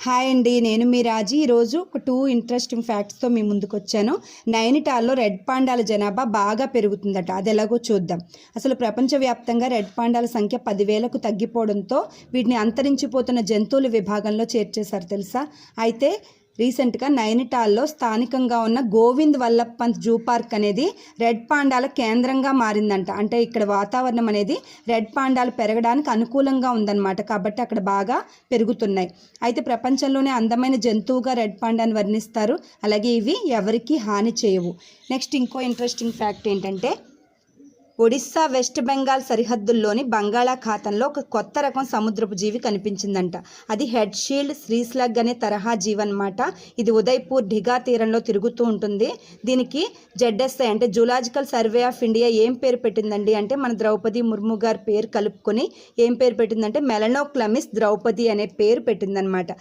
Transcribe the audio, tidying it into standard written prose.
Hi అండి, నేను మీ రాజీ. ఈరోజు ఒక 2 ఇంట్రెస్టింగ్ ఫ్యాక్ట్స్తో మీ ముందుకు వచ్చాను. నైనిటాల్లో రెడ్ పాండాల జనాభా బాగా పెరుగుతుందట. అది ఎలాగో చూద్దాం. అసలు ప్రపంచవ్యాప్తంగా రెడ్ పాండాల సంఖ్య 10,000కు తగ్గిపోవడంతో వీటిని అంతరించిపోతున్న జంతువుల విభాగంలో చేర్చేశారు తెలుసా. అయితే రీసెంట్గా నైనిటాల్లో స్థానికంగా ఉన్న గోవింద్ వల్లభ్ పంత్ జూ పార్క్ అనేది రెడ్ పాండాల కేంద్రంగా మారిందంట. అంటే ఇక్కడ వాతావరణం అనేది రెడ్ పాండాలు పెరగడానికి అనుకూలంగా ఉందన్నమాట. కాబట్టి అక్కడ బాగా పెరుగుతున్నాయి. అయితే ప్రపంచంలోనే అందమైన జంతువుగా రెడ్ పాండాని వర్ణిస్తారు. అలాగే ఇవి ఎవరికి హాని చేయవు. నెక్స్ట్ ఇంకో ఇంట్రెస్టింగ్ ఫ్యాక్ట్ ఏంటంటే, ఒడిస్సా వెస్ట్ బెంగాల్ సరిహద్దుల్లోని బంగాళాఖాతంలో ఒక కొత్త రకం సముద్రపు జీవి కనిపించిందంట. అది హెడ్ షీల్డ్ శ్రీస్లగ్ అనే తరహా జీవి అనమాట. ఇది ఉదయ్పూర్ ఢిగా తీరంలో తిరుగుతూ ఉంటుంది. దీనికి జెడ్ఎస్ఐ అంటే జూలాజికల్ సర్వే ఆఫ్ ఇండియా ఏం పేరు పెట్టిందండి అంటే, మన ద్రౌపది ముర్ము గారి పేరు కలుపుకొని ఏం పేరు పెట్టిందంటే మెలనోక్లమిస్ ద్రౌపది అనే పేరు పెట్టిందనమాట.